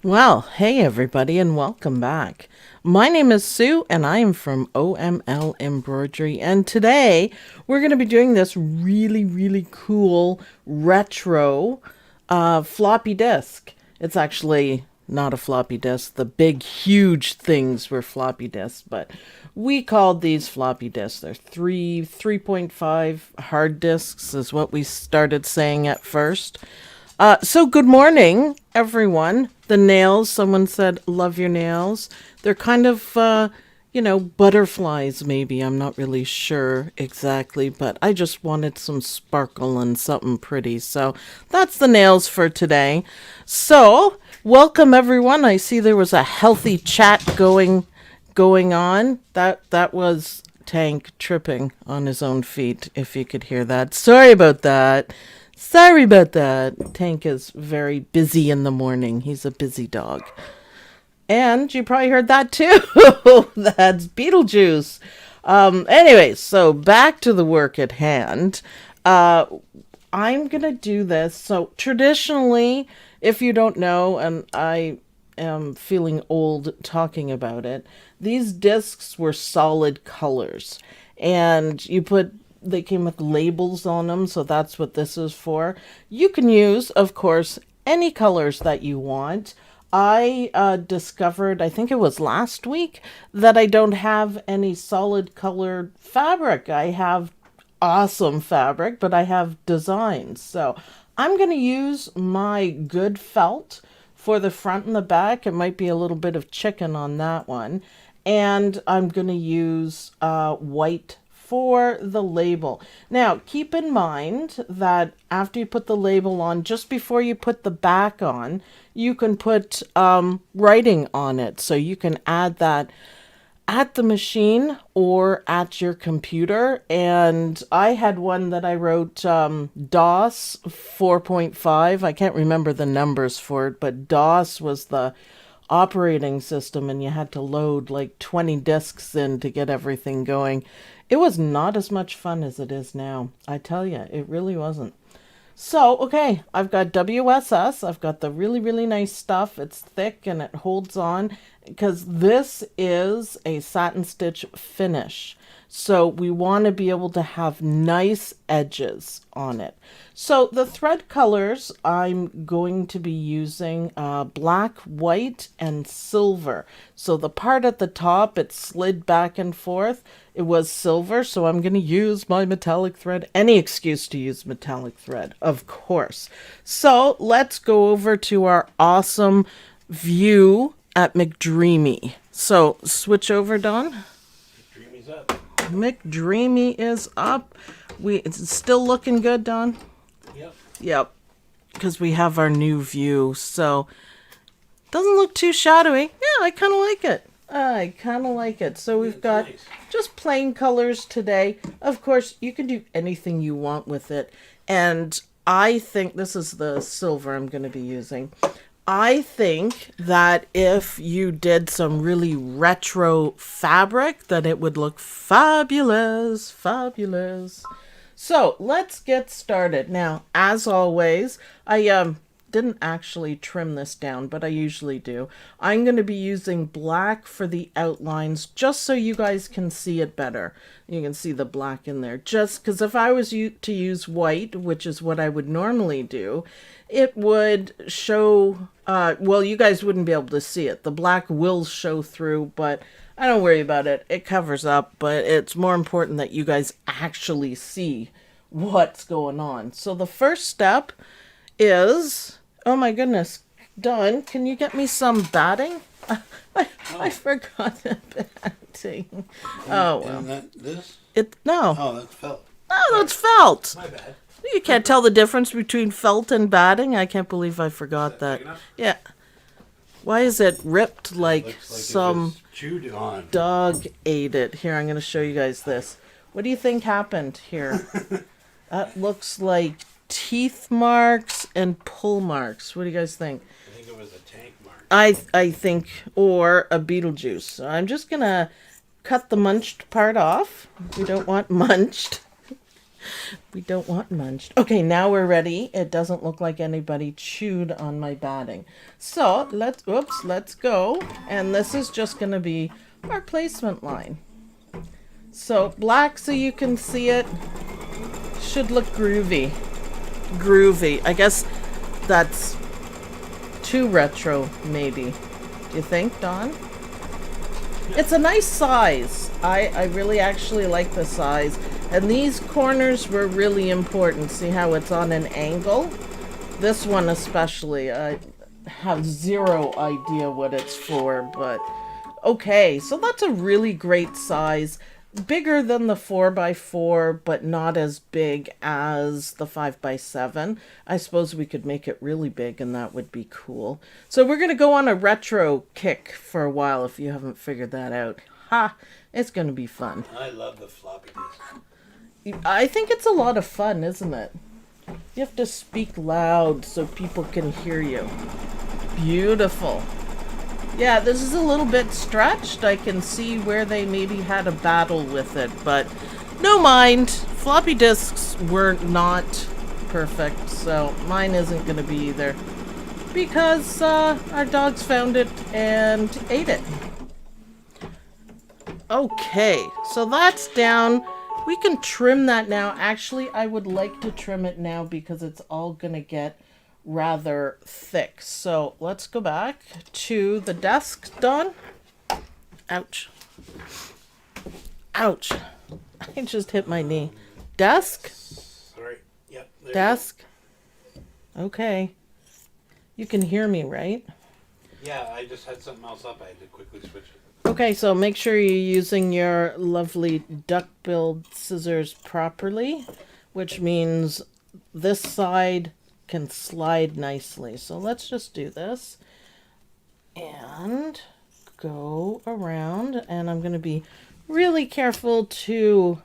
Well, hey everybody, and welcome back. My name is Sue, and I am from OML Embroidery. And today we're going to be doing this really cool retro floppy disk. It's actually not a floppy disk. The big, huge things were floppy disks, but we called these floppy disks. They're 3.5 hard disks, is what we started saying at first. So good morning, everyone. The nails, someone said, love your nails. They're kind of, butterflies, maybe. I'm not really sure exactly, but I just wanted some sparkle and something pretty. So that's the nails for today. So welcome, everyone. I see there was a healthy chat going on. That was Tank tripping on his own feet, if you could hear that. Sorry about that. Sorry about that. Tank is very busy in the morning. He's a busy dog. And you probably heard that too. That's Beetlejuice. Anyways, so back to the work at hand. I'm going to do this. So traditionally, if you don't know, and I am feeling old talking about it, these discs were solid colors. And they came with labels on them, so that's what this is for. You can use, of course, any colors that you want. I discovered, I think it was last week, that I don't have any solid colored fabric. I have awesome fabric, but I have designs. So I'm going to use my good felt for the front and the back. It might be a little bit of chicken on that one. And I'm going to use white for the label. Now, keep in mind that after you put the label on, just before you put the back on, you can put writing on it. So you can add that at the machine or at your computer. And I had one that I wrote DOS 4.5. I can't remember the numbers for it, but DOS was the operating system, and you had to load like 20 disks in to get everything going. It was not as much fun as it is now. I tell you, it really wasn't. So, okay, I've got WSS. I've got the really nice stuff. It's thick and it holds on because this is a satin stitch finish. So we want to be able to have nice edges on it. So the thread colors, I'm going to be using black, white, and silver. So the part at the top, it slid back and forth. It was silver, so I'm going to use my metallic thread. Any excuse to use metallic thread, of course. So let's go over to our awesome view at McDreamy. So switch over, Don. McDreamy's up. McDreamy is up. It's still looking good, Don? Yep. Because we have our new view. So doesn't look too shadowy. Yeah, I kind of like it. So we've got just plain colors today. Of course, you can do anything you want with it. And I think this is the silver I'm going to be using. I think that if you did some really retro fabric, that it would look fabulous. So let's get started. Now, as always, I didn't actually trim this down, but I usually do. I'm going to be using black for the outlines just so you guys can see it better. You can see the black in there. Just because if I was to use white, which is what I would normally do, it would show, well, you guys wouldn't be able to see it. The black will show through, but I don't worry about it. It covers up, but it's more important that you guys actually see what's going on. So the first step is, oh my goodness, Dawn, can you get me some batting? I forgot the batting. Oh, well. This? No. Oh, that's felt. Oh, that's felt. My bad. You can't tell the difference between felt and batting? I can't believe I forgot that. Yeah. Why is it ripped like some chewed on. dog ate it? Here, I'm going to show you guys this. What do you think happened here? That looks like teeth marks and pull marks. What do you guys think? I think it was a tank mark. I think, or a Beetlejuice. So I'm just going to cut the munched part off. We don't want munched. We don't want munched. Okay, now we're ready. It doesn't look like anybody chewed on my batting. So let's go. And this is just going to be our placement line. So black so you can see it. Should look groovy. Groovy. I guess that's too retro, maybe. Do you think, Dawn? It's a nice size. I really actually like the size. And these corners were really important. See how it's on an angle? This one especially. I have zero idea what it's for, but okay. So that's a really great size. Bigger than the 4x4, but not as big as the 5x7. I suppose we could make it really big and that would be cool. So we're going to go on a retro kick for a while if you haven't figured that out. Ha! It's going to be fun. I love the floppy disk. I think it's a lot of fun, isn't it? You have to speak loud so people can hear you. Beautiful. Yeah, this is a little bit stretched. I can see where they maybe had a battle with it, but no mind. Floppy disks were not perfect, so mine isn't going to be either. Because our dogs found it and ate it. Okay, so that's down. We can trim that now. Actually, I would like to trim it now because it's all going to get rather thick. So let's go back to the desk, Dawn. Ouch. Ouch. I just hit my knee. Desk? Sorry. Yep. Desk? Okay. You can hear me, right? Yeah, I just had something else up. I had to quickly switch it. Okay, so make sure you're using your lovely duck-billed scissors properly, which means this side can slide nicely. So let's just do this and go around, and I'm going to be really careful to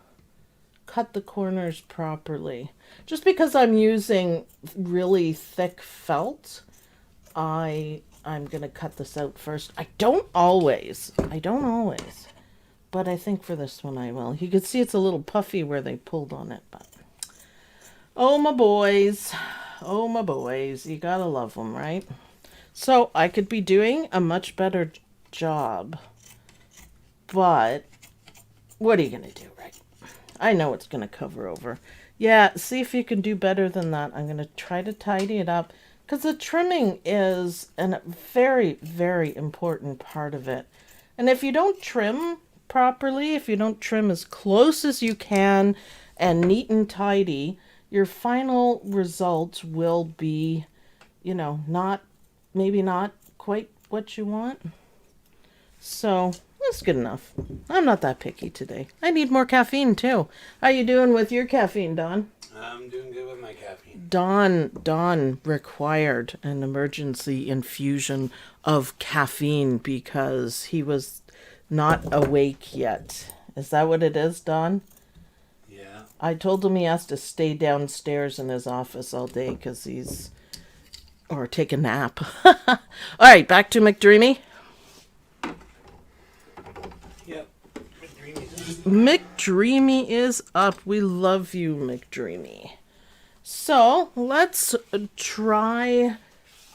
cut the corners properly. Just because I'm using really thick felt, I'm going to cut this out first. I don't always, but I think for this one I will. You can see it's a little puffy where they pulled on it, but oh my boys, you gotta love them, right? So I could be doing a much better job, but what are you gonna do, right? I know it's gonna cover over. Yeah, see if you can do better than that. I'm gonna try to tidy it up because the trimming is a very, very important part of it. And if you don't trim properly, if you don't trim as close as you can and neat and tidy, your final result will be, you know, maybe not quite what you want. So that's good enough. I'm not that picky today. I need more caffeine too. How you doing with your caffeine, Don? I'm doing good with my caffeine. Don required an emergency infusion of caffeine because he was not awake yet. Is that what it is, Don? Yeah. I told him he has to stay downstairs in his office all day because or take a nap. All right, back to McDreamy. Yep. McDreamy is up. We love you, McDreamy. So let's try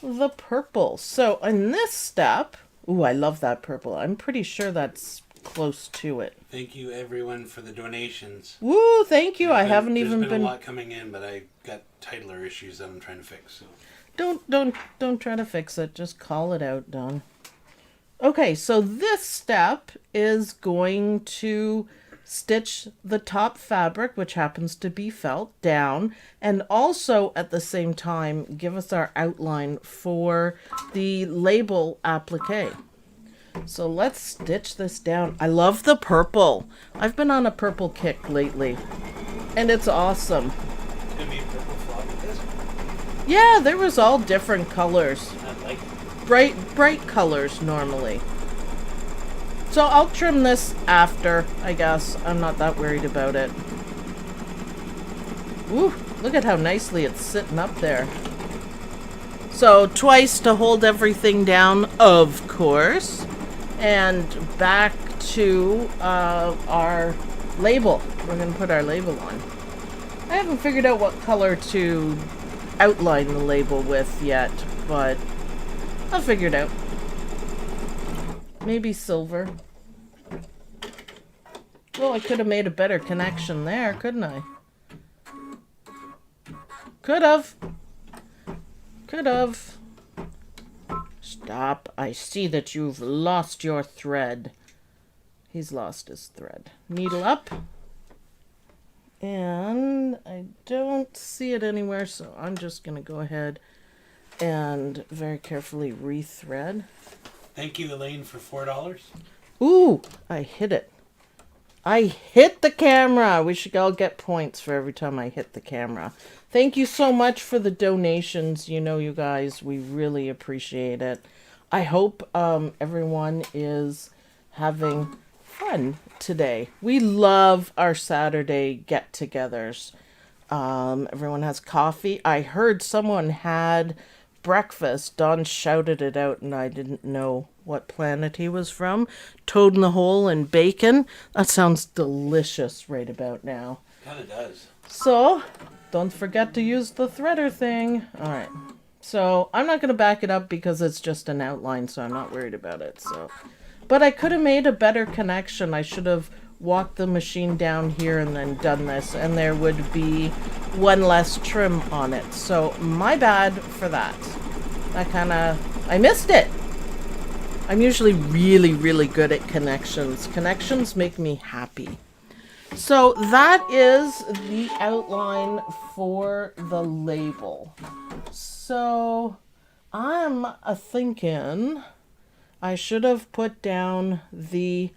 the purple. So in this step, ooh, I love that purple. I'm pretty sure that's close to it. Thank you, everyone, for the donations. Woo, thank you. There's I haven't been been a lot coming in, but I got titler issues that I'm trying to fix. So. Don't try to fix it. Just call it out, Don. Okay, so this step is going to stitch the top fabric, which happens to be felt, down, and also at the same time give us our outline for the label applique. So let's stitch this down. I love the purple. I've been on a purple kick lately, and it's awesome. It's going to be a purple floppy disk. Yeah, there was all different colors. I like it. Bright colors normally. So I'll trim this after, I guess. I'm not that worried about it. Ooh, look at how nicely it's sitting up there. So twice to hold everything down, of course. And back to our label. We're going to put our label on. I haven't figured out what color to outline the label with yet, but I'll figure it out. Maybe silver. Well, I could have made a better connection there, couldn't I? Could have. Could have. Stop. I see that you've lost your thread. He's lost his thread. Needle up. And I don't see it anywhere, so I'm just going to go ahead and very carefully rethread. Thank you, Elaine, for $4. Ooh, I hit it. I hit the camera. We should all get points for every time I hit the camera. Thank you so much for the donations. You know, you guys, we really appreciate it. I hope everyone is having fun today. We love our Saturday get-togethers. Everyone has coffee. I heard someone had breakfast. Don shouted it out and I didn't know what planet he was from. Toad in the hole and bacon. That sounds delicious right about now. Kind of does. So, don't forget to use the threader thing. All right. So, I'm not going to back it up because it's just an outline, so I'm not worried about it. So, but I could have made a better connection. I should have walked the machine down here and then done this, and there would be one less trim on it. So, my bad for that. I missed it. I'm usually really, really good at connections. Connections make me happy. So that is the outline for the label. So I'm thinking I should have put down the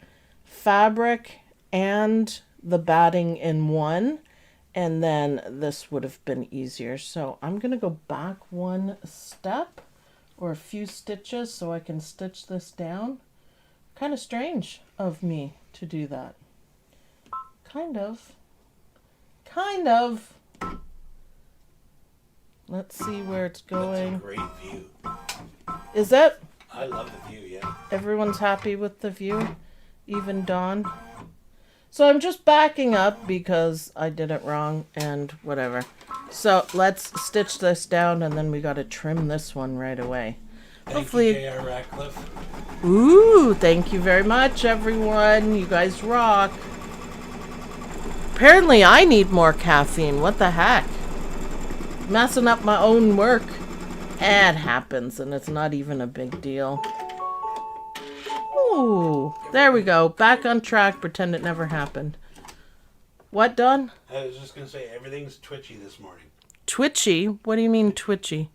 fabric and the batting in one, and then this would have been easier. So I'm going to go back one step or a few stitches so I can stitch this down. Kind of strange of me to do that. Kind of. Let's see where it's going. That's a great view. Is it? I love the view, yeah. Everyone's happy with the view? Even Dawn? So I'm just backing up because I did it wrong and whatever. So let's stitch this down and then we got to trim this one right away. Thank you, J.R. Ratcliffe. Ooh, thank you very much, everyone. You guys rock. Apparently I need more caffeine. What the heck? Messing up my own work. It happens and it's not even a big deal. Ooh, there we go. Back on track. Pretend it never happened. What, Don? I was just going to say, everything's twitchy this morning. Twitchy? What do you mean twitchy?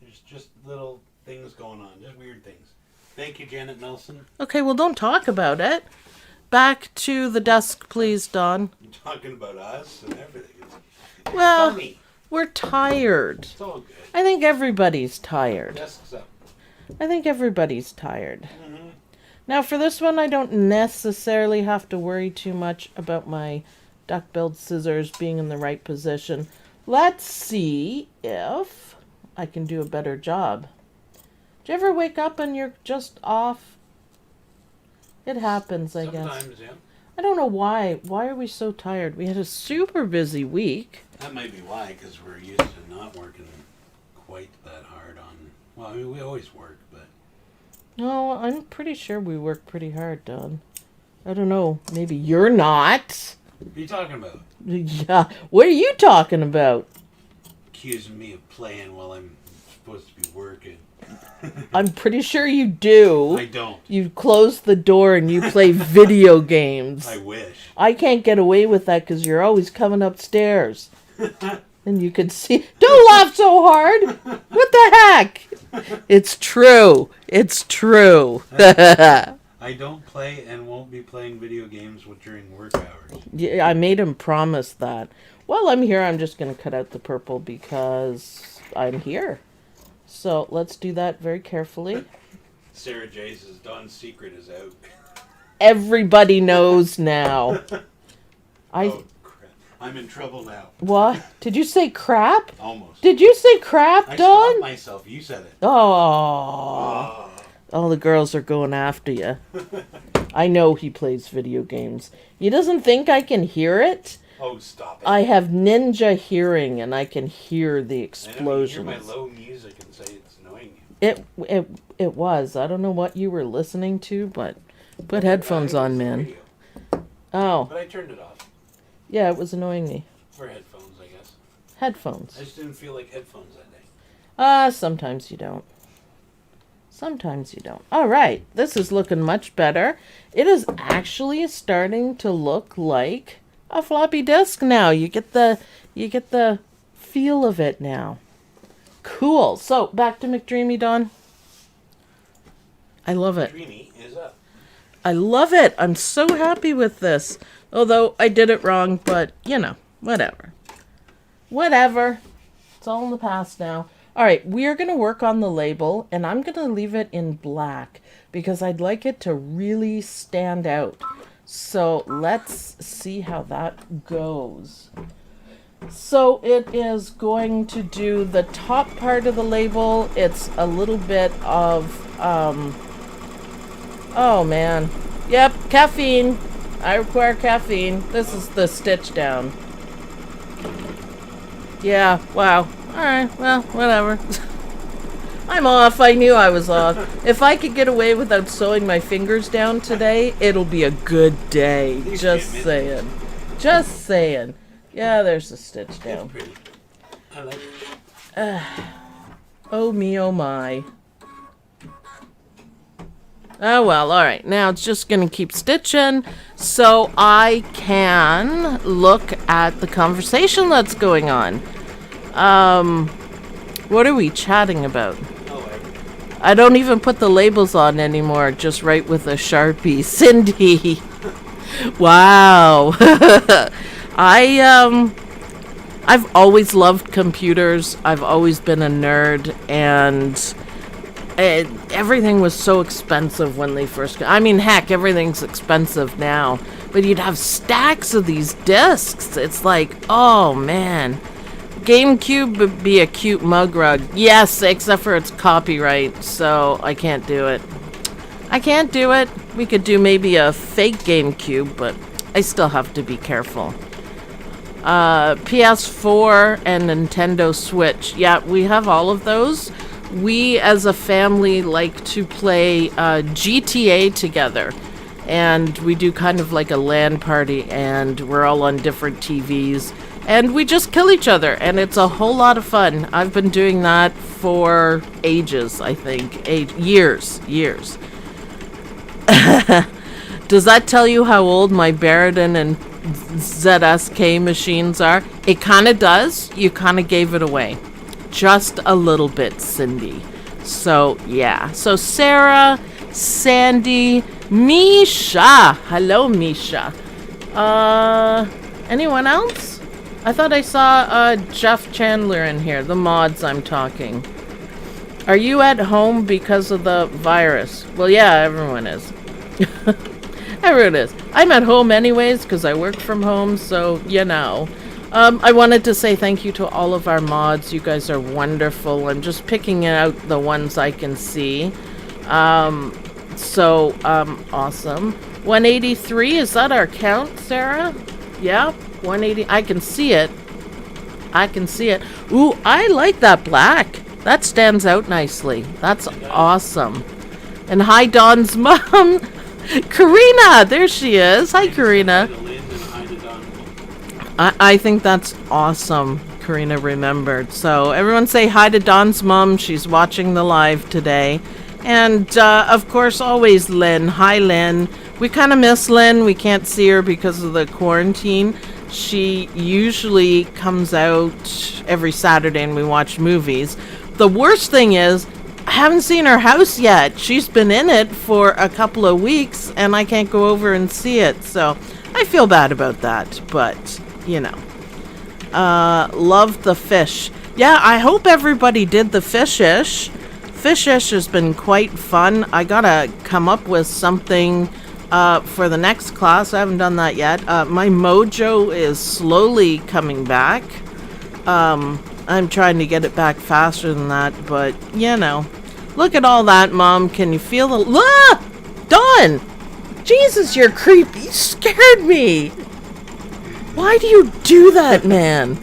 There's just little things going on. Just weird things. Thank you, Janet Nelson. Okay, well, don't talk about it. Back to the desk, please, Don. You're talking about us and everything. It's Well, funny. we're tired. It's all good. I think everybody's tired. Desk's up. I think everybody's tired. Mm-hmm. Now, for this one, I don't necessarily have to worry too much about my duck-billed scissors being in the right position. Let's see if I can do a better job. Do you ever wake up and you're just off? It happens, I guess. Sometimes, yeah. I don't know why. Why are we so tired? We had a super busy week. That might be why, because we're used to not working quite that hard on... Well, I mean, we always work, but... No, I'm pretty sure we work pretty hard, Don. I don't know. Maybe you're not. What are you talking about? Yeah. What are you talking about? Accusing me of playing while I'm supposed to be working. I'm pretty sure you do. I don't. You close the door and you play video games. I wish. I can't get away with that because you're always coming upstairs. And you can see... Don't laugh so hard! What the heck? It's true. It's true. I don't play and won't be playing video games during work hours. Yeah, I made him promise that. While I'm here, I'm just going to cut out the purple because I'm here. So let's do that very carefully. Sarah J says Don's secret is out. Everybody knows now. Oh, crap. I'm in trouble now. What? Did you say crap? Almost. Did you say crap, I Dawn? stopped myself. You said it. Oh. All the girls are going after you. I know he plays video games. He doesn't think I can hear it, Oh, stop it. I have ninja hearing, and I can hear the I know you explosions. hear my low music and say it's annoying you. It was. I don't know what you were listening to, but put headphones I think on, it's the man. radio. Oh, But I turned it off. yeah, it was annoying me. For headphones, I guess. Headphones. I just didn't feel like headphones that day. Sometimes you don't. Sometimes you don't. All right, this is looking much better. It is actually starting to look like a floppy disk now. You get the feel of it now. Cool. So back to McDreamy, Dawn. I love it. Dreamy is up. I love it. I'm so happy with this. Although I did it wrong, but whatever. Whatever. It's all in the past now. All right, we are going to work on the label, and I'm going to leave it in black because I'd like it to really stand out. So let's see how that goes. So it is going to do the top part of the label. It's a little bit of, oh man. Yep, caffeine. I require caffeine. This is the stitch down. Yeah, wow. Alright, well, whatever. I'm off. I knew I was off. If I could get away without sewing my fingers down today, it'll be a good day. Just saying. Just saying. Yeah, there's the stitch down. Pretty. I like it. Oh me, oh my. Oh well, alright. Now it's just going to keep stitching so I can look at the conversation that's going on. What are we chatting about? I don't even put the labels on anymore, just write with a Sharpie. Cindy! Wow! I've always loved computers. I've always been a nerd, and everything was so expensive when they first I mean, heck, everything's expensive now. But you'd have stacks of these discs. It's like, oh man. GameCube would be a cute mug rug. Yes, except for it's copyright, so I can't do it. I can't do it. We could do maybe a fake GameCube, but I still have to be careful. PS4 and Nintendo Switch. Yeah, we have all of those. We, as a family, like to play GTA together. And we do kind of like a LAN party, and we're all on different TVs. And we just kill each other, and it's a whole lot of fun. I've been doing that for ages, I think. Years. Does that tell you how old my Brighten and ZSK machines are? It kind of does. You kind of gave it away. Just a little bit, Cindy. So, yeah. So, Sarah, Sandy, Misha. Hello, Misha. Anyone else? I thought I saw Jeff Chandler in here. The mods I'm talking. Are you at home because of the virus? Well, yeah, everyone is. Everyone is. I'm at home anyways because I work from home, so I wanted to say thank you to all of our mods. You guys are wonderful. I'm just picking out the ones I can see. Awesome. 183, is that our count, Sarah? Yeah, 180. I can see it. Ooh, I like that black. That stands out nicely. That's awesome. And hi, Dawn's mom. Karina, there she is. Hi, Karina. I think that's awesome. Karina remembered. So everyone say hi to Dawn's mom. She's watching the live today. And, of course, always Lynn. Hi, Lynn. We kind of miss Lynn. We can't see her because of the quarantine. She usually comes out every Saturday and we watch movies. The worst thing is, I haven't seen her house yet. She's been in it for a couple of weeks and I can't go over and see it. So I feel bad about that, but, love the fish. Yeah, I hope everybody did the Fish-ish. Fish-ish has been quite fun. I gotta come up with something for the next class. I haven't done that yet. My mojo is slowly coming back. I'm trying to get it back faster than that, but, Look at all that, Mom. Can you feel the... Ah! Dawn! Jesus, you're creepy. You scared me. Why do you do that, man?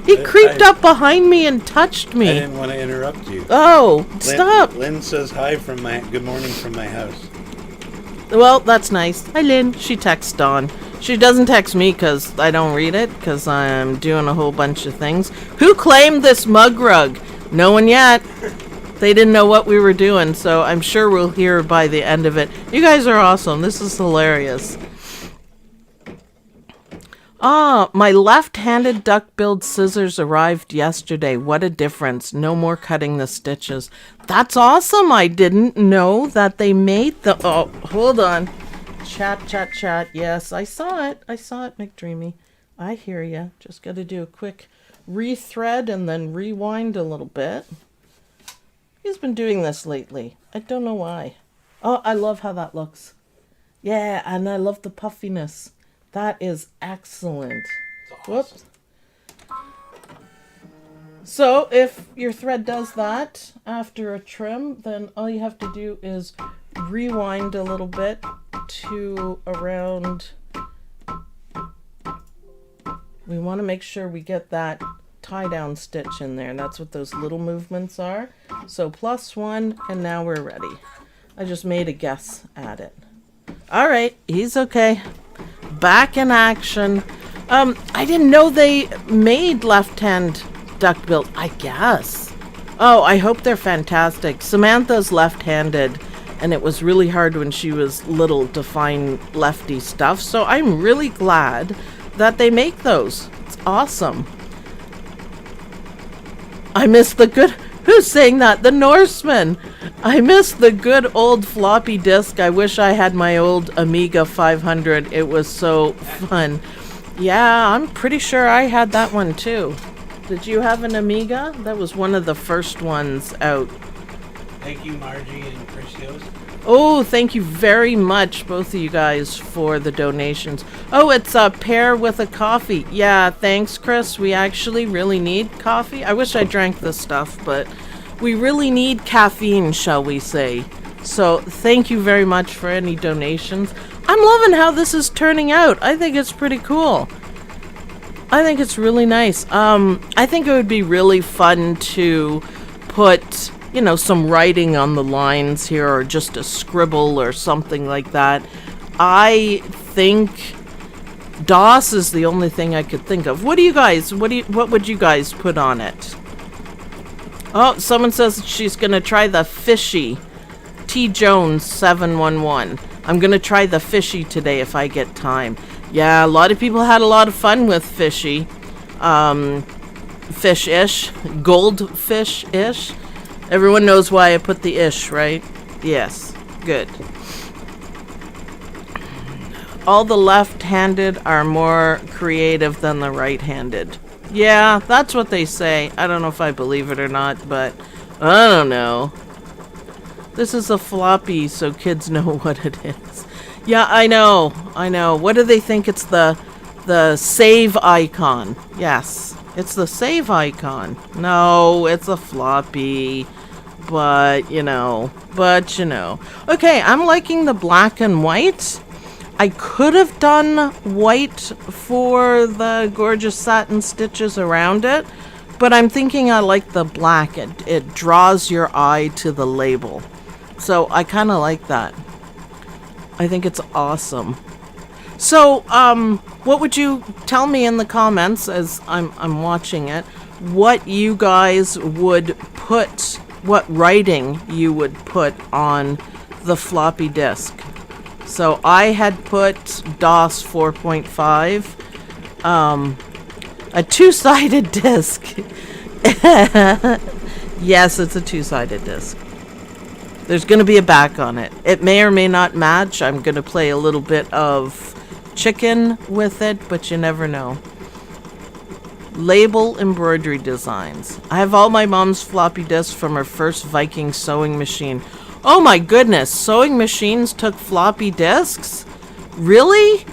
He creeped up behind me and touched me. I didn't want to interrupt you. Oh, stop. Lynn says hi from good morning from my house. Well, that's nice. Hi, Lynn. She texts Dawn. She doesn't text me because I don't read it because I'm doing a whole bunch of things. Who claimed this mug rug? No one yet. They didn't know what we were doing, so I'm sure we'll hear by the end of it. You guys are awesome. This is hilarious. Ah, my left-handed duck-billed scissors arrived yesterday. What a difference. No more cutting the stitches. That's awesome. I didn't know that they made the... Oh, hold on. Chat. Yes, I saw it. McDreamy. I hear ya. Just got to do a quick rethread and then rewind a little bit. He's been doing this lately. I don't know why. Oh, I love how that looks. Yeah, and I love the puffiness. That is excellent. Awesome. Whoops. So if your thread does that after a trim, then all you have to do is rewind a little bit to around... We want to make sure we get that tie down stitch in there. That's what those little movements are. So +1, and now we're ready. I just made a guess at it. All right, he's okay. Back in action. I didn't know they made left-hand duck-billed, I guess. Oh, I hope they're fantastic. Samantha's left-handed, and it was really hard when she was little to find lefty stuff, so I'm really glad that they make those. It's awesome. I miss the good... Who's saying that? The Norseman. I miss the good old floppy disk. I wish I had my old Amiga 500. It was so fun. Yeah, I'm pretty sure I had that one too. Did you have an Amiga? That was one of the first ones out. Thank you, Margie and Christos. Oh, thank you very much, both of you guys, for the donations. Oh, it's a pear with a coffee. Yeah, thanks, Chris. We actually really need coffee. I wish I drank this stuff, but we really need caffeine, shall we say. So thank you very much for any donations. I'm loving how this is turning out. I think it's pretty cool. I think it's really nice. I think it would be really fun to put... some writing on the lines here, or just a scribble or something like that. I think DOS is the only thing I could think of. What would you guys put on it? Oh, someone says she's gonna try the fishy. T Jones 711. I'm gonna try the fishy today if I get time. Yeah, a lot of people had a lot of fun with fishy. Fish-ish. Goldfish-ish. Everyone knows why I put the ish, right? Yes. Good. All the left-handed are more creative than the right-handed. Yeah, that's what they say. I don't know if I believe it or not, but I don't know. This is a floppy, so kids know what it is. Yeah, I know. What do they think? It's the save icon. Yes, it's the save icon. No, it's a floppy. But, you know. Okay, I'm liking the black and white. I could have done white for the gorgeous satin stitches around it, but I'm thinking I like the black. It draws your eye to the label. So I kind of like that. I think it's awesome. So, what would you tell me in the comments as I'm watching it? What you guys would put, what writing you would put on the floppy disk. So I had put DOS 4.5, a two-sided disk. Yes, it's a two-sided disk. There's going to be a back on it. It may or may not match. I'm going to play a little bit of chicken with it, but you never know. Label embroidery designs. I have all my mom's floppy disks from her first Viking sewing machine. Oh my goodness, sewing machines took floppy disks? Really?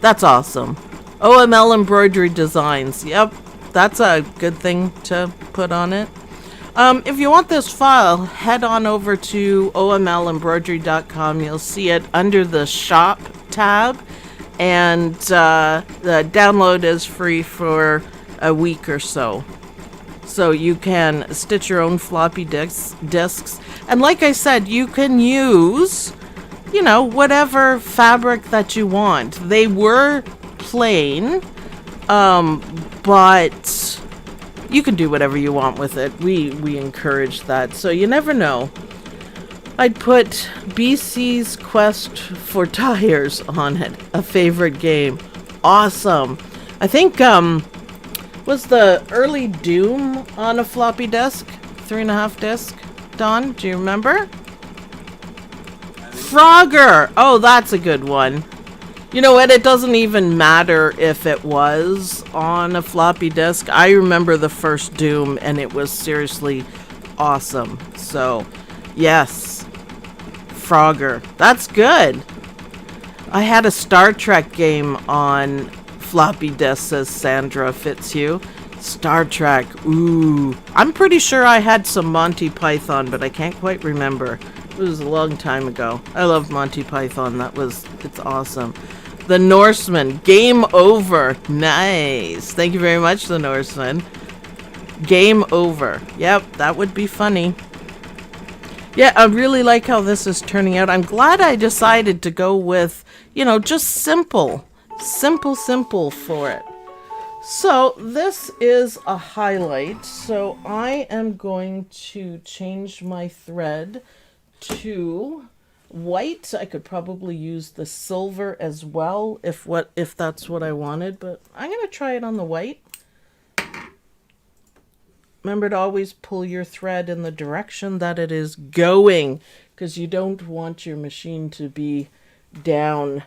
That's awesome. OML embroidery designs. Yep, that's a good thing to put on it. If you want this file, head on over to omlembroidery.com. You'll see it under the shop tab. and the download is free for a week or so. So you can stitch your own floppy disks. And like I said, you can use, whatever fabric that you want. They were plain, but you can do whatever you want with it. We encourage that. So you never know. I'd put BC's Quest for Tires on it. A favorite game. Awesome. I think, was the early Doom on a floppy disk? 3.5 disc? Don, do you remember? Frogger! Oh, that's a good one. You know what? It doesn't even matter if it was on a floppy disk. I remember the first Doom, and it was seriously awesome. So, yes. Frogger. That's good. I had a Star Trek game on floppy disk, says Sandra Fitzhugh. Star Trek. Ooh. I'm pretty sure I had some Monty Python, but I can't quite remember. It was a long time ago. I love Monty Python. It's awesome. The Norseman. Game over. Nice. Thank you very much, The Norseman. Game over. Yep, that would be funny. Yeah, I really like how this is turning out. I'm glad I decided to go with, just simple for it. So this is a highlight. So I am going to change my thread to white. I could probably use the silver as well if that's what I wanted, but I'm going to try it on the white. Remember to always pull your thread in the direction that it is going, because you don't want your machine to be down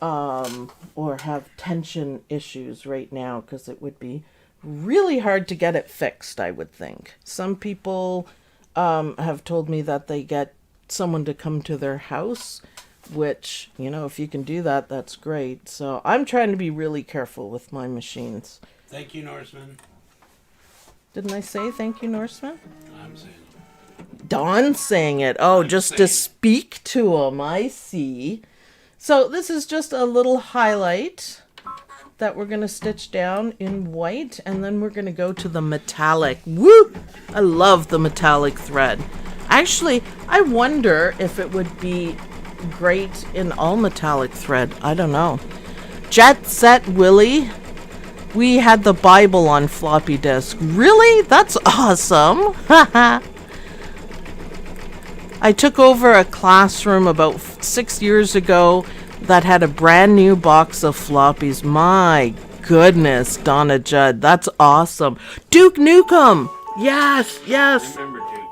or have tension issues right now, because it would be really hard to get it fixed, I would think. Some people have told me that they get someone to come to their house, which, if you can do that, that's great. So I'm trying to be really careful with my machines. Thank you, Norseman. Didn't I say thank you, Norseman? I'm saying it. Don's saying it. Oh, just to speak to him. I see. So this is just a little highlight that we're going to stitch down in white, and then we're going to go to the metallic. Woo! I love the metallic thread. Actually, I wonder if it would be great in all metallic thread. I don't know. Jet Set Willie. We had the Bible on floppy disk. Really? That's awesome. I took over a classroom about 6 years ago that had a brand new box of floppies. My goodness, Donna Judd. That's awesome. Duke Nukem. Yes.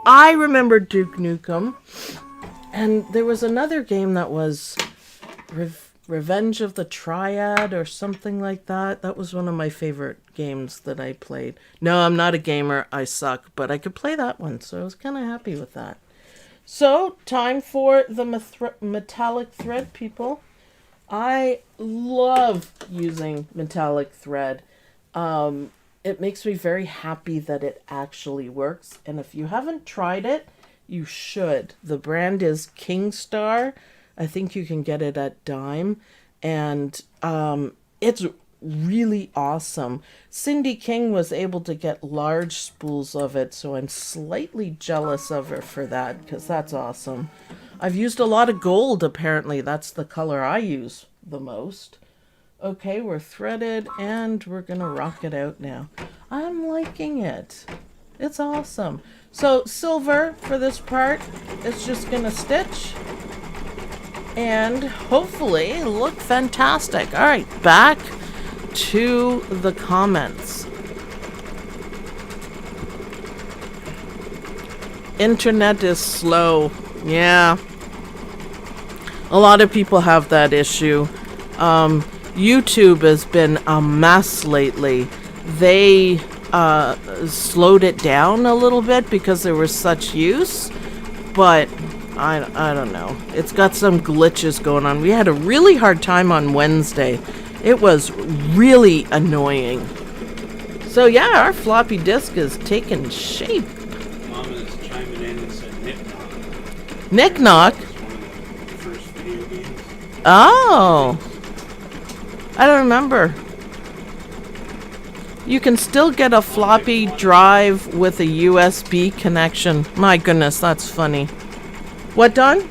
I remember Duke Nukem. And there was another game that was Revenge of the Triad or something like that. That was one of my favorite games that I played. No, I'm not a gamer. I suck. But I could play that one, so I was kind of happy with that. So, time for the metallic thread, people. I love using metallic thread. It makes me very happy that it actually works. And if you haven't tried it, you should. The brand is Kingstar. I think you can get it at Dime, and it's really awesome. Cindy King was able to get large spools of it, so I'm slightly jealous of her for that, because that's awesome. I've used a lot of gold, apparently. That's the color I use the most. Okay, we're threaded, and we're going to rock it out now. I'm liking it. It's awesome. So silver for this part, it's just going to stitch and hopefully look fantastic. All right, back to the comments. Internet is slow. Yeah. A lot of people have that issue. YouTube has been a mess lately. They slowed it down a little bit because there was such use, but I don't know. It's got some glitches going on. We had a really hard time on Wednesday. It was really annoying. So yeah, our floppy disk is taking shape. Mom is chiming in and said Nick Knock. Nick Knock? It's one of the first video games. Oh. I don't remember. You can still get a floppy drive with a USB connection. My goodness, that's funny. What, Don? She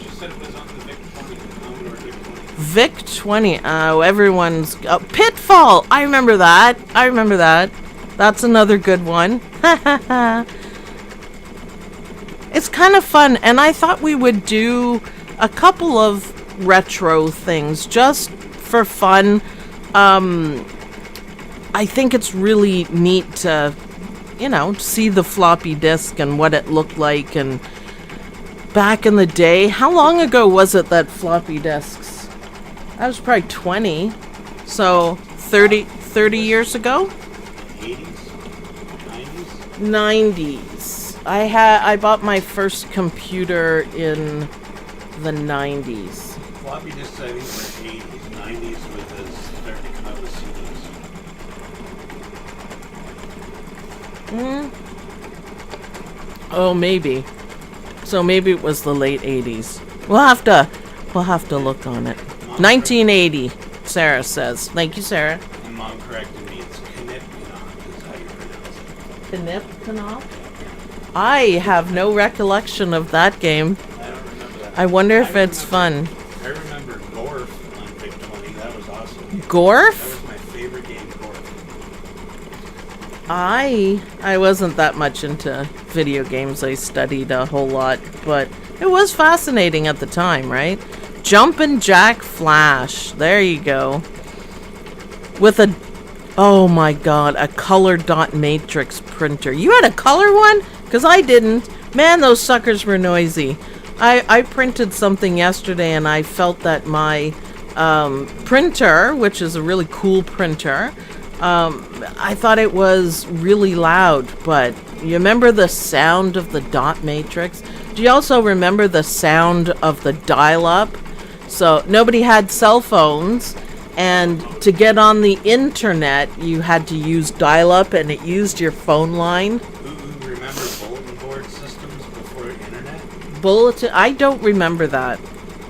said it was on the VIC-20, the Commodore VIC-20. VIC-20. Oh, everyone's... Pitfall! I remember that. That's another good one. It's kind of fun, and I thought we would do a couple of retro things just for fun. I think it's really neat to, see the floppy disk and what it looked like. And back in the day, how long ago was it that floppy disks? I was probably 20. So 30 years ago? 80s? 90s. I bought my first computer in the 90s. Floppy disks, I think, were 80s. 90s was starting to come out with CDs. Oh, maybe. So maybe it was the late 80s. We'll have to look on it. 1980, Sarah says. Thank you, Sarah. And Mom corrected me. It's Knipknop is how you pronounce it. Knipknop? I have no recollection of that game. I don't remember that. I wonder if it's fun. I remember Gorf on VIC-20. That was awesome. That Gorf? was my favorite game, Gorf. I wasn't that much into video games. I studied a whole lot, but it was fascinating at the time, right? Jumpin' Jack Flash. There you go. With a, oh my god, a color dot matrix printer. You had a color one? Because I didn't. Man, those suckers were noisy. I printed something yesterday and I felt that my printer, which is a really cool printer, I thought it was really loud, but you remember the sound of the dot matrix? Do you also remember the sound of the dial-up? So nobody had cell phones, and to get on the internet, you had to use dial-up, and it used your phone line. Who remember bulletin board systems before internet? I don't remember that.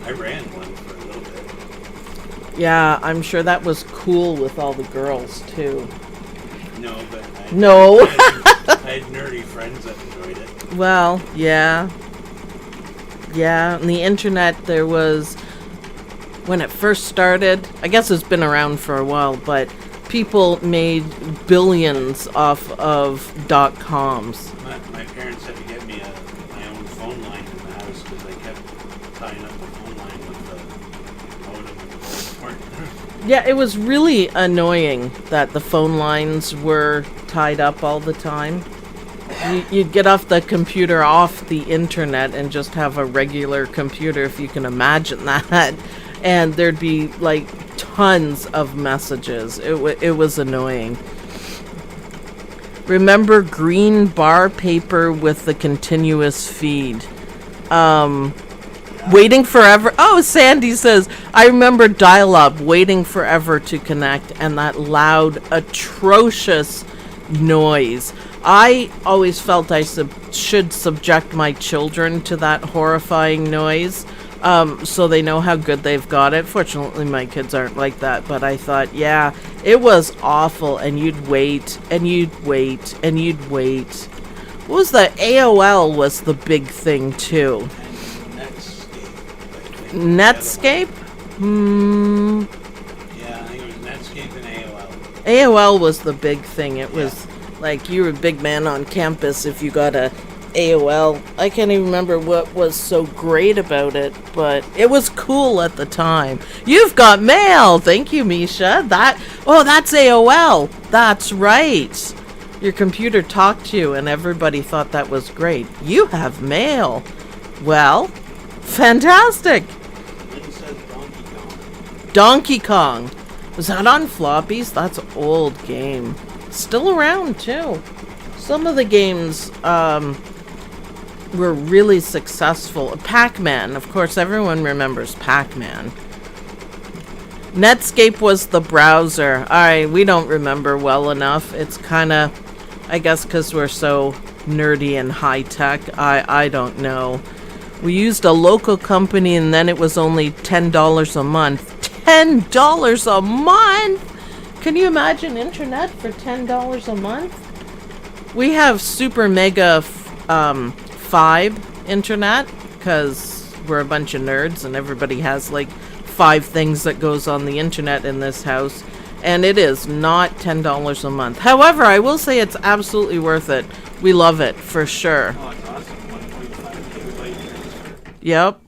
I ran one for a little bit. Yeah, I'm sure that was cool with all the girls, too. No, but No. I had nerdy friends that enjoyed it. Well, yeah. Yeah, on the internet there was, when it first started, I guess it's been around for a while, but people made billions off of .coms. My parents had to get me my own phone line in the house because I kept tying up the phone line with the modem and the bulletin board. Yeah, it was really annoying that the phone lines were tied up all the time. You'd get off the computer off the internet and just have a regular computer, if you can imagine that. And there'd be like tons of messages. It was annoying. Remember green bar paper with the continuous feed? Waiting forever. Oh, Sandy says, I remember dial-up, waiting forever to connect, and that loud, atrocious noise. I always felt I should subject my children to that horrifying noise, so they know how good they've got it. Fortunately, my kids aren't like that, but I thought, yeah, it was awful, and you'd wait, and you'd wait, and you'd wait. What was the AOL was the big thing, too. Netscape? Yeah, I think it was Netscape and AOL. AOL was the big thing. It was like you were a big man on campus if you got a AOL. I can't even remember what was so great about it, but it was cool at the time. You've got mail. Thank you, Misha. That's AOL. That's right. Your computer talked to you and everybody thought that was great. You have mail. Well, fantastic. Lynn says Donkey Kong. Donkey Kong. Was that on floppies? That's an old game. Still around, too. Some of the games were really successful. Pac-Man. Of course, everyone remembers Pac-Man. Netscape was the browser. Alright, we don't remember well enough. It's kind of, I guess because we're so nerdy and high-tech. I don't know. We used a local company and then it was only $10 a month. $10 a month. Can you imagine internet for $10 a month? We have super mega 5 internet because we're a bunch of nerds and everybody has like 5 things that goes on the internet in this house, and it is not $10 a month. However, I will say it's absolutely worth it. We love it for sure. Oh, it's awesome. 1.5 gigabyte transfer. Yep.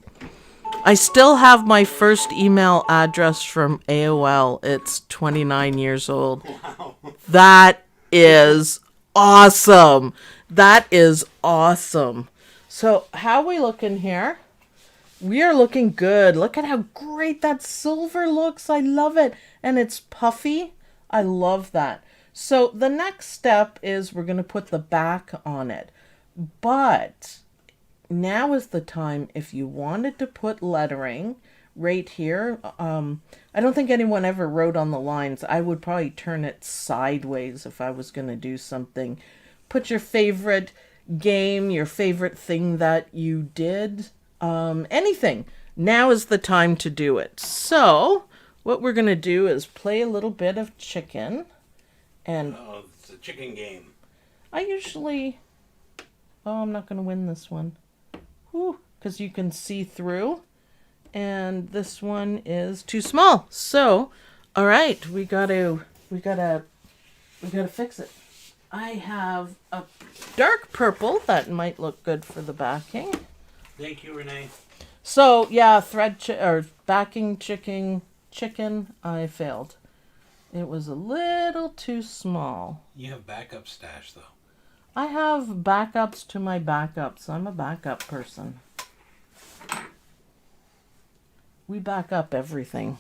I still have my first email address from AOL. It's 29 years old. Wow. That is awesome. That is awesome. So, how we looking here? We are looking good. Look at how great that silver looks. I love it. And it's puffy. I love that. So, the next step is we're going to put the back on it. But now is the time if you wanted to put lettering right here. I don't think anyone ever wrote on the lines. I would probably turn it sideways if I was going to do something. Put your favorite game, your favorite thing that you did, anything. Now is the time to do it. So what we're going to do is play a little bit of chicken. And Oh, it's a chicken game. I usually... Oh, I'm not going to win this one. Because you can see through. And this one is too small. So, all right, we gotta fix it. I have a dark purple that might look good for the backing. Thank you, Renee. So yeah, backing chicken. I failed. It was a little too small. You have backup stash, though. I have backups to my backups. I'm a backup person. We back up everything.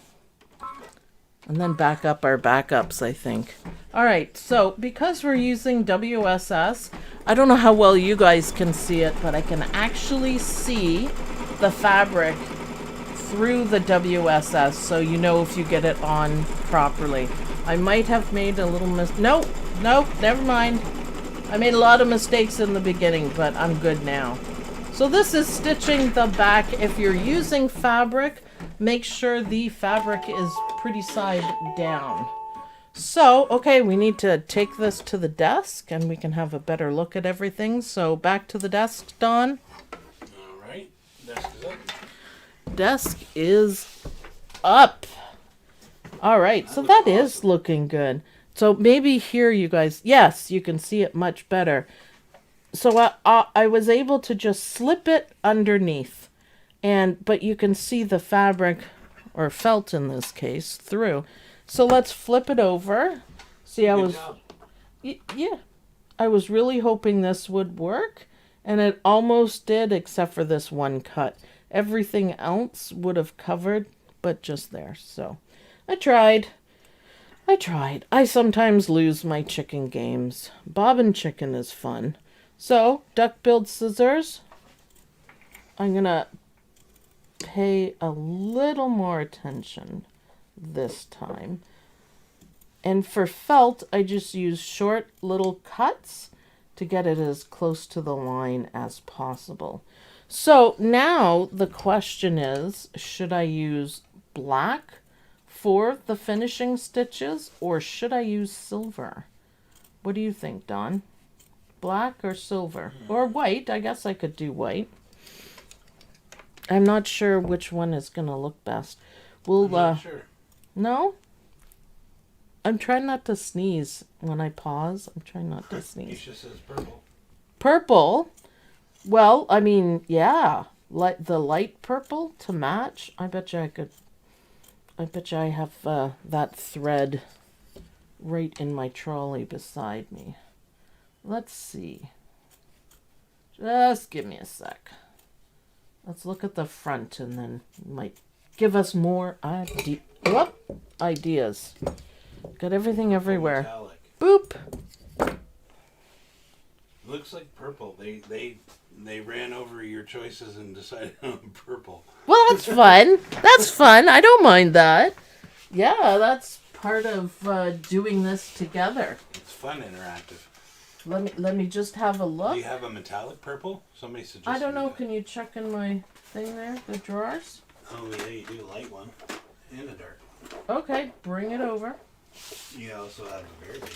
And then back up our backups, I think. All right, so because we're using WSS, I don't know how well you guys can see it, but I can actually see the fabric through the WSS, so you know if you get it on properly. I might have made a little Nope, never mind. I made a lot of mistakes in the beginning, but I'm good now. So this is stitching the back. If you're using fabric, make sure the fabric is pretty side down. So, okay, we need to take this to the desk and we can have a better look at everything. So back to the desk, Dawn. All right. Desk is up. Desk is up. All right, so that is looking good. So maybe here you guys, yes, you can see it much better. So I was able to just slip it underneath, but you can see the fabric, or felt in this case, through. So let's flip it over. See, yeah, I was really hoping this would work, and it almost did, except for this one cut. Everything else would have covered, but just there. So I tried. I sometimes lose my chicken games. Bobbin chicken is fun. So, duck-billed scissors. I'm going to pay a little more attention this time. And for felt, I just use short little cuts to get it as close to the line as possible. So now the question is, should I use black for the finishing stitches or should I use silver? What do you think, Dawn? Black or silver? Or white? I guess I could do white. I'm not sure which one is going to look best. I'm not sure. No? I'm trying not to sneeze when I pause. I'm trying not to sneeze. Keisha says purple. Purple? Well, I mean, yeah. The light purple to match. I bet you I have that thread right in my trolley beside me. Let's see. Just give me a sec. Let's look at the front and then it might give us more ideas. Got everything everywhere. Metallic. Boop. Looks like purple. They ran over your choices and decided on purple. Well, that's fun. That's fun. I don't mind that. Yeah, that's part of doing this together. It's fun interactive. Let me just have a look. Do you have a metallic purple? Somebody suggested. I don't know. that. Can you check in my thing there, the drawers? Oh yeah, you do a light one and a dark one. Okay, bring it over. You also have a variegated.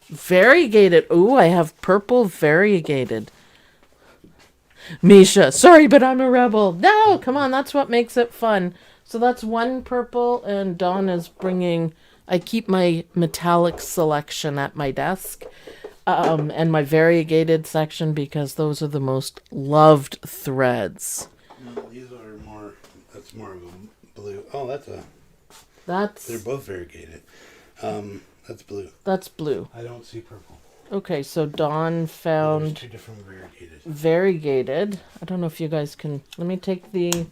Variegated. Ooh, I have purple variegated. Misha, sorry, but I'm a rebel. No, come on, that's what makes it fun. So that's one purple, and Dawn is bringing. I keep my metallic selection at my desk, and my variegated section because those are the most loved threads. No, these are more. That's more of a blue. Oh, That's they're both variegated. That's blue. That's blue. I don't see purple. Okay, so Dawn There's found two different variegated. variegated. I don't know if you guys can. Let me take the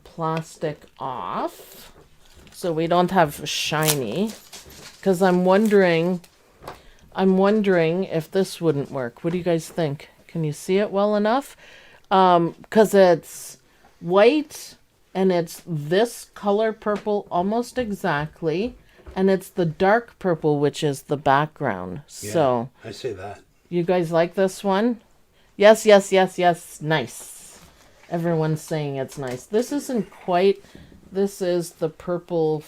plastic off so we don't have shiny. Because I'm wondering if this wouldn't work. What do you guys think? Can you see it well enough? Because it's white and it's this color purple almost exactly. And it's the dark purple, which is the background. Yeah, So, I say that. you guys like this one? Yes, yes, yes, yes. Nice. Everyone's saying it's nice. This isn't quite... This is the purple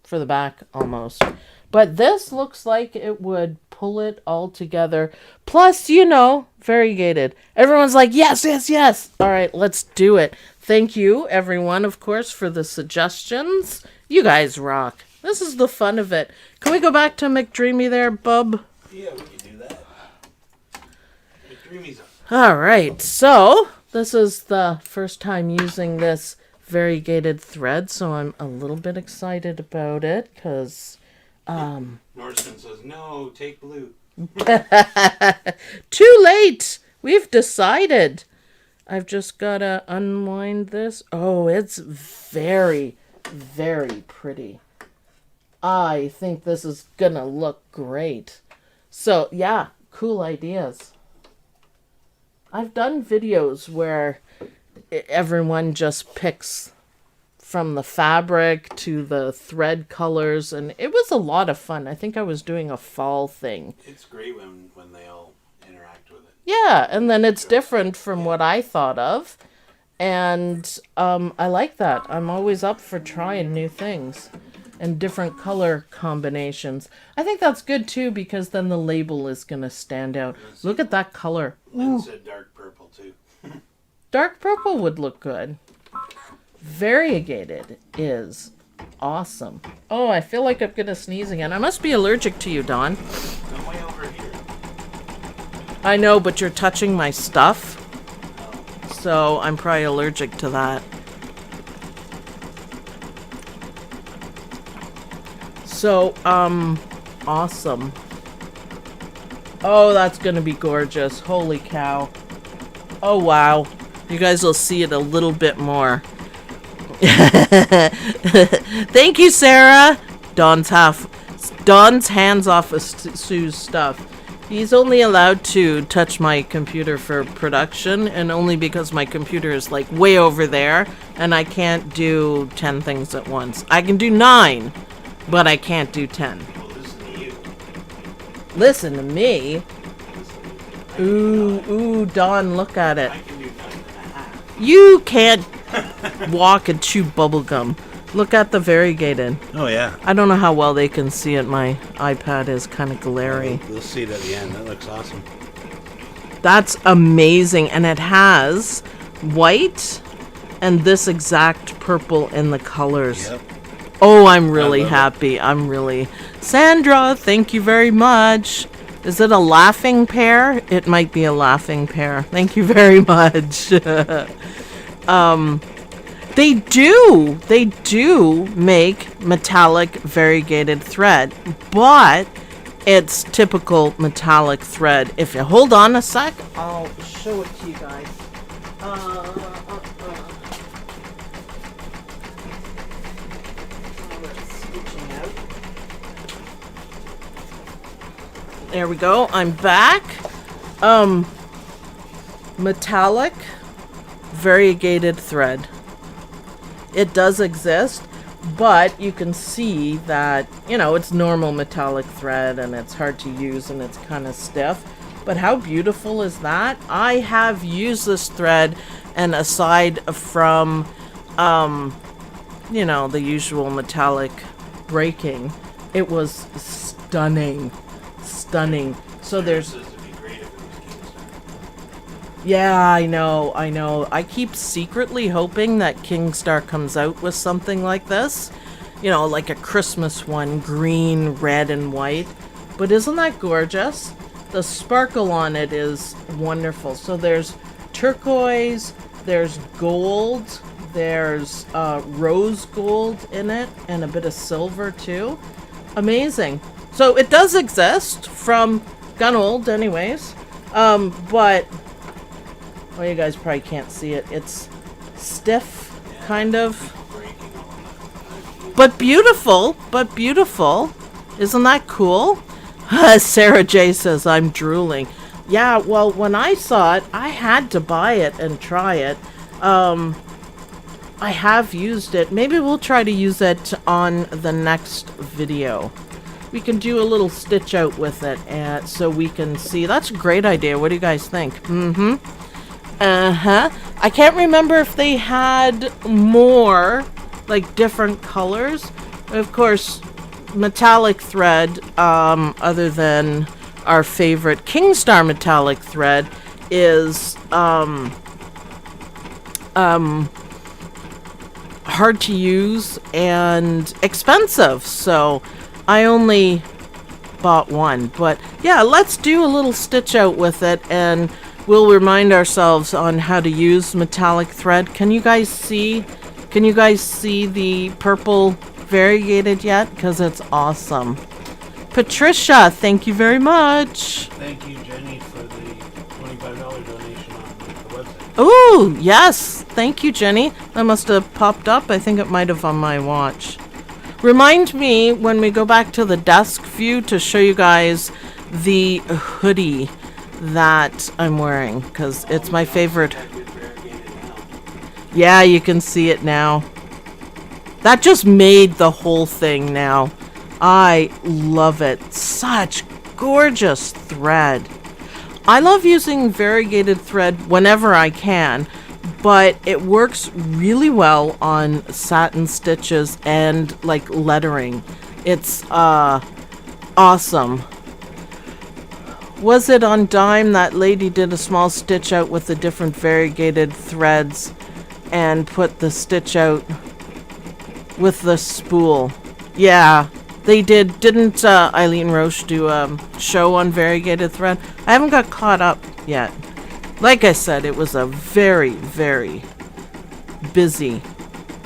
for the back, almost. But this looks like it would pull it all together. Plus, you know, variegated. Everyone's like, yes, yes, yes. All right, let's do it. Thank you, everyone, of course, for the suggestions. You guys rock. This is the fun of it. Can we go back to McDreamy there, bub? Yeah, we can do that. McDreamy's up. All right, so this is the first time using this variegated thread, so I'm a little bit excited about it because... Norseman says, no, take blue. Too late! We've decided. I've just got to unwind this. Oh, it's very, very pretty. I think this is gonna look great. So, yeah, cool ideas. I've done videos where everyone just picks from the fabric to the thread colors, and it was a lot of fun. I think I was doing a fall thing. It's great when they all interact with it. Yeah, and then it's different from what I thought of. And I like that. I'm always up for trying new things and different color combinations. I think that's good too because then the label is going to stand out. Look at that color. Lynn said dark purple too. Dark purple would look good. Variegated is awesome. Oh, I feel like I'm going to sneeze again. I must be allergic to you, Dawn. I'm way over here. I know, but you're touching my stuff. So I'm probably allergic to that. So, awesome. Oh, that's gonna be gorgeous. Holy cow. Oh, wow. You guys will see it a little bit more. Thank you, Sarah. Dawn's hands off of Sue's stuff. He's only allowed to touch my computer for production, and only because my computer is like way over there, and I can't do 10 things at once. I can do 9, but I can't do 10. Well, listen to you. Listen to me. Ooh, Dawn, look at it. I can do 9.5. You can't walk and chew bubblegum. Look at the variegated. Oh, yeah. I don't know how well they can see it. My iPad is kind of glary. We'll see it at the end. That looks awesome. That's amazing. And it has white and this exact purple in the colors. Yep. Oh, I'm really happy. Sandra, thank you very much. Is it a laughing pear? It might be a laughing pear. Thank you very much. They do make metallic variegated thread, but it's typical metallic thread. If you hold on a sec, I'll show it to you guys. There we go. I'm back. Metallic variegated thread. It does exist, but you can see that, you know, it's normal metallic thread and it's hard to use and it's kind of stiff. But how beautiful is that? I have used this thread, and aside from you know, the usual metallic breaking. It was stunning. Stunning. So there's... This would be great if it was Kingstar. Yeah, I know, I know. I keep secretly hoping that Kingstar comes out with something like this. You know, like a Christmas one, green, red, and white. But isn't that gorgeous? The sparkle on it is wonderful. So there's turquoise, there's gold, there's rose gold in it, and a bit of silver too. Amazing. So it does exist from Gunold anyways. But, well, you guys probably can't see it. It's stiff, kind of. But beautiful, but beautiful. Isn't that cool? Sarah J says, I'm drooling. Yeah, well, when I saw it, I had to buy it and try it. I have used it. Maybe we'll try to use it on the next video. We can do a little stitch out with it and so we can see. That's a great idea. What do you guys think? Mm-hmm. Uh-huh. I can't remember if they had more, like, different colors. Of course, metallic thread, other than our favorite Kingstar metallic thread, is hard to use and expensive. So I only bought one. But yeah, let's do a little stitch out with it and we'll remind ourselves on how to use metallic thread. Can you guys see? Can you guys see the purple variegated yet? Because it's awesome. Patricia, thank you very much. Thank you, Jenny, for the $25 donation on the website. Oh, yes. Thank you, Jenny. That must have popped up. I think it might have on my watch. Remind me when we go back to the desk view to show you guys the hoodie that I'm wearing, because it's my favorite. Yeah, you can see it now. That just made the whole thing now. I love it. Such gorgeous thread. I love using variegated thread whenever I can, but it works really well on satin stitches and like lettering. It's awesome. Was it on Dime that lady did a small stitch out with the different variegated threads and put the stitch out with the spool? Yeah, they did. Didn't Eileen Roche do a show on variegated thread? I haven't got caught up yet. Like I said, it was a very, very busy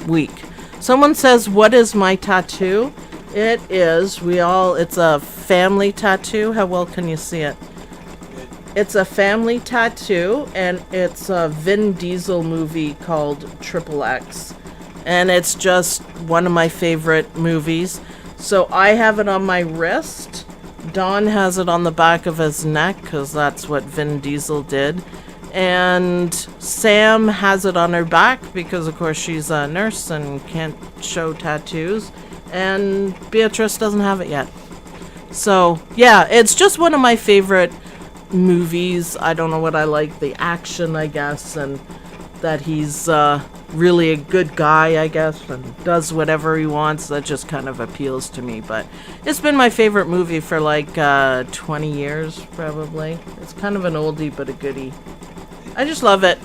week. Someone says, what is my tattoo? It is, it's a family tattoo. How well can you see it? It's a family tattoo, and it's a Vin Diesel movie called Triple X. And it's just one of my favorite movies. So I have it on my wrist. Don has it on the back of his neck, because that's what Vin Diesel did. And Sam has it on her back, because of course she's a nurse and can't show tattoos. And Beatrice doesn't have it yet. So, yeah, it's just one of my favorite movies. I don't know what I like. The action, I guess, and that he's really a good guy, I guess, and does whatever he wants. That just kind of appeals to me. But it's been my favorite movie for like 20 years, probably. It's kind of an oldie, but a goodie. I just love it.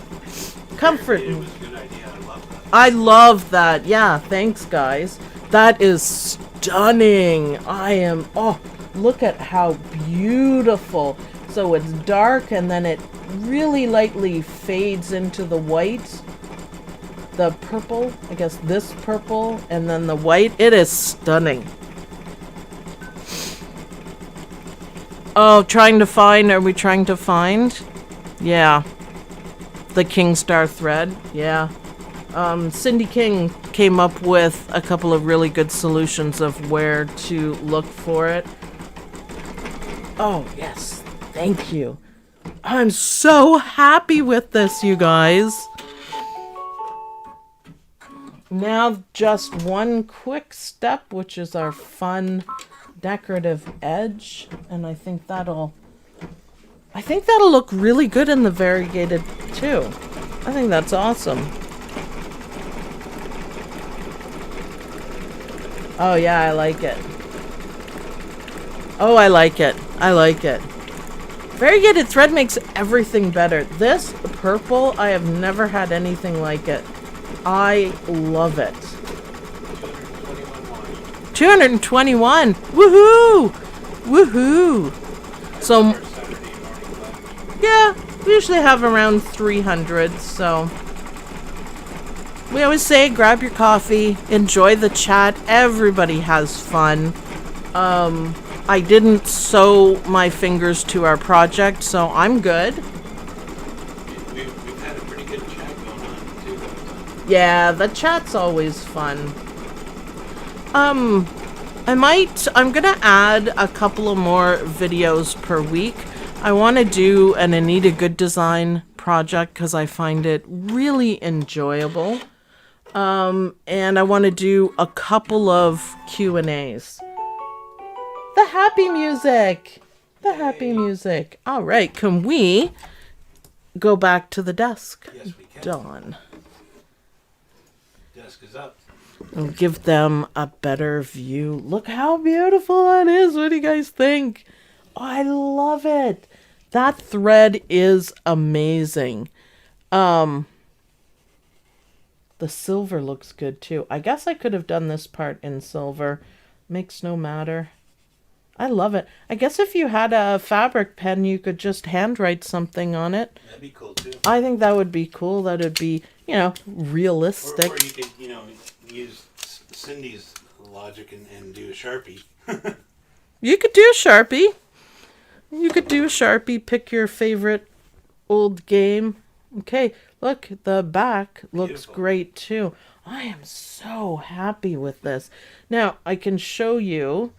Comfort. It was a good idea. I love that. I love that. Yeah, thanks, guys. That is stunning. Oh, look at how beautiful. So it's dark and then it really lightly fades into the white. The purple, I guess this purple, and then the white. It is stunning. Oh, are we trying to find? Yeah. The Kingstar thread, yeah. Cindy King came up with a couple of really good solutions of where to look for it. Oh, yes. Thank you. I'm so happy with this, you guys. Now, just one quick step, which is our fun decorative edge. And I think that'll look really good in the variegated, too. I think that's awesome. Oh yeah, I like it. Oh, I like it. I like it. Very good. Its thread makes everything better. This purple, I have never had anything like it. I love it. 221. Woohoo! Woohoo! So, yeah, we usually have around 300, so we always say grab your coffee, enjoy the chat. Everybody has fun. I didn't sew my fingers to our project, so I'm good. We've had a pretty good chat going on too. Yeah, the chat's always fun. I'm gonna add a couple of more videos per week. I want to do an Anita Good Design project because I find it really enjoyable. And I want to do a couple of Q&As. The happy music! The happy music. All right, can we go back to the desk? Yes, we can. Done. Desk is up. And give them a better view. Look how beautiful that is. What do you guys think? Oh, I love it. That thread is amazing. The silver looks good too. I guess I could have done this part in silver. Makes no matter. I love it. I guess if you had a fabric pen, you could just handwrite something on it. That'd be cool too. I think that would be cool. That would be, realistic. Or you could, use Cindy's logic and do a Sharpie. You could do a Sharpie. You could do a Sharpie. Pick your favorite old game. Okay, look, the back looks Beautiful. great too. I am so happy with this. Now, I can show you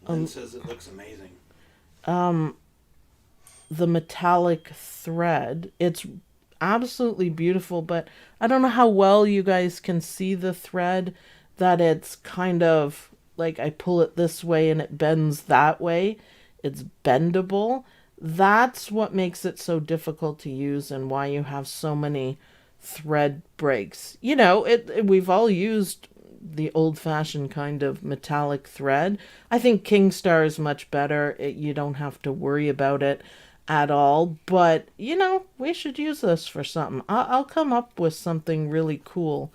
Lynn says it looks amazing. the metallic thread. It's absolutely beautiful, but I don't know how well you guys can see the thread, that it's kind of like I pull it this way and it bends that way. It's bendable. That's what makes it so difficult to use and why you have so many thread breaks. We've all used the old-fashioned kind of metallic thread. I think Kingstar is much better. You don't have to worry about it at all. But, we should use this for something. I'll come up with something really cool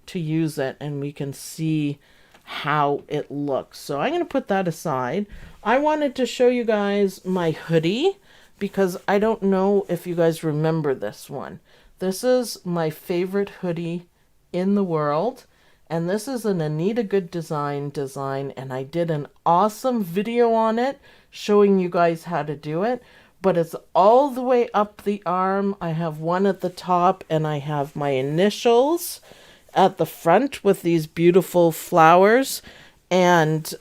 to use it, and we can see how it looks. So I'm going to put that aside. I wanted to show you guys my hoodie because I don't know if you guys remember this one. This is my favorite hoodie in the world. And this is an Anita Good design, and I did an awesome video on it showing you guys how to do it. But it's all the way up the arm. I have one at the top, and I have my initials at the front with these beautiful flowers. And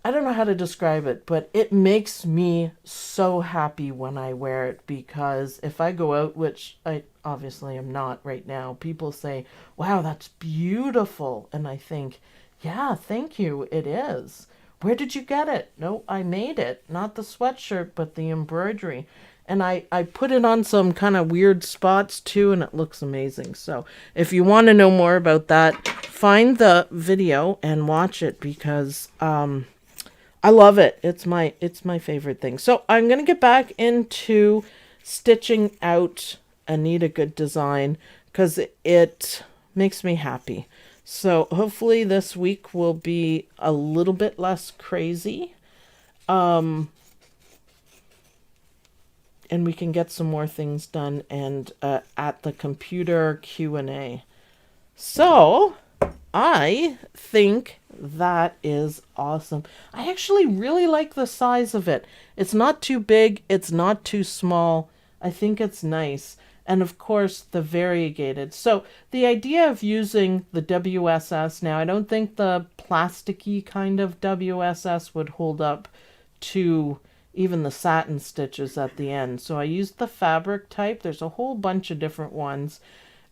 I don't know how to describe it, but it makes me so happy when I wear it, because if I go out, which I obviously am not right now, people say, wow, that's beautiful. And I think, yeah, thank you, it is. Where did you get it? No, I made it. Not the sweatshirt, but the embroidery. And I put it on some kind of weird spots too, and it looks amazing. So if you want to know more about that, find the video and watch it, because I love it. It's my favorite thing. So I'm going to get back into stitching out Anita Good Design because it makes me happy. So hopefully this week will be a little bit less crazy. And we can get some more things done and at the computer Q&A. So I think that is awesome. I actually really like the size of it. It's not too big. It's not too small. I think it's nice. And of course, the variegated. So the idea of using the WSS, now I don't think the plasticky kind of WSS would hold up to even the satin stitches at the end. So I used the fabric type. There's a whole bunch of different ones.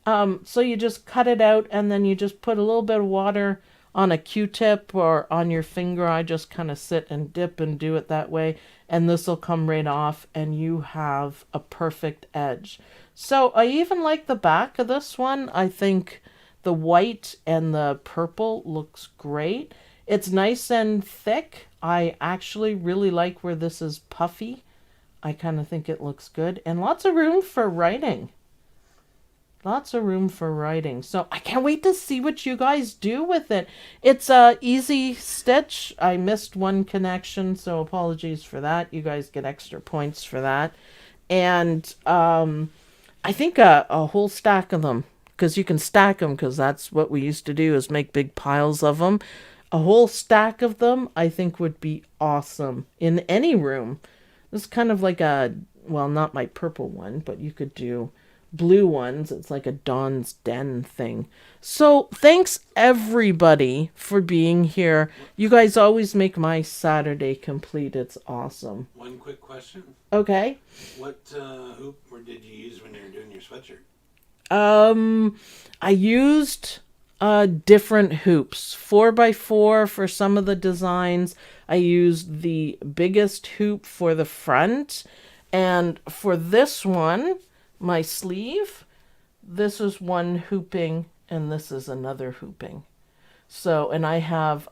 So you just cut it out, and then you just put a little bit of water on a Q-tip or on your finger. I just kind of sit and dip and do it that way, and this will come right off, and you have a perfect edge. So I even like the back of this one. I think The white and the purple looks great. It's nice and thick. I actually really like where this is puffy. I kind of think it looks good. And lots of room for writing. Lots of room for writing. So I can't wait to see what you guys do with it. It's a easy stitch. I missed one connection, so apologies for that. You guys get extra points for that. And I think a whole stack of them, because you can stack them, because that's what we used to do, is make big piles of them. A whole stack of them I think would be awesome in any room. This is kind of like a, well, not my purple one, but you could do blue ones. It's like a Dawn's Den thing. So thanks everybody for being here. You guys always make my Saturday complete. It's awesome. One quick question. Okay. What hoop or did you use when you were doing your sweatshirt? I used different hoops. 4x4 for some of the designs. I used the biggest hoop for the front. And for this one, my sleeve, this is one hooping and this is another hooping. So, and I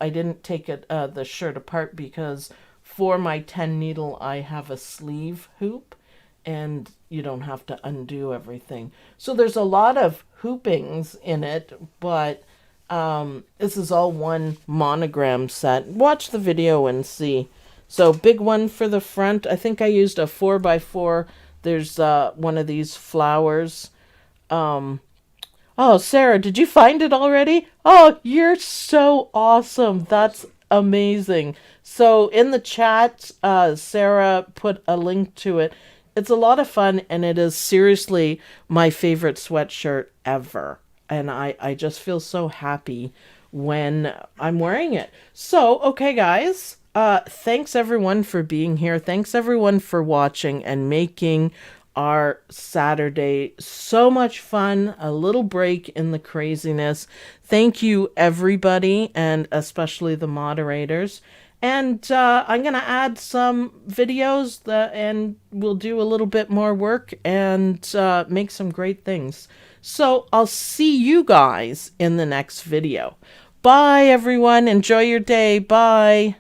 didn't take the shirt apart because for my 10 needle I have a sleeve hoop and you don't have to undo everything. So there's a lot of hoopings in it, but this is all one monogram set. Watch the video and see. So big one for the front. I think I used a 4x4. There's one of these flowers. Oh, Sarah, did you find it already? Oh, you're so awesome. That's amazing. So in the chat, Sarah put a link to it. It's a lot of fun, and it is seriously my favorite sweatshirt ever. And I just feel so happy when I'm wearing it. So, okay, guys. Thanks everyone for being here. Thanks everyone for watching and making our Saturday so much fun. A little break in the craziness. Thank you everybody, and especially the moderators. And I'm going to add some videos and we'll do a little bit more work and make some great things. So I'll see you guys in the next video. Bye everyone. Enjoy your day. Bye.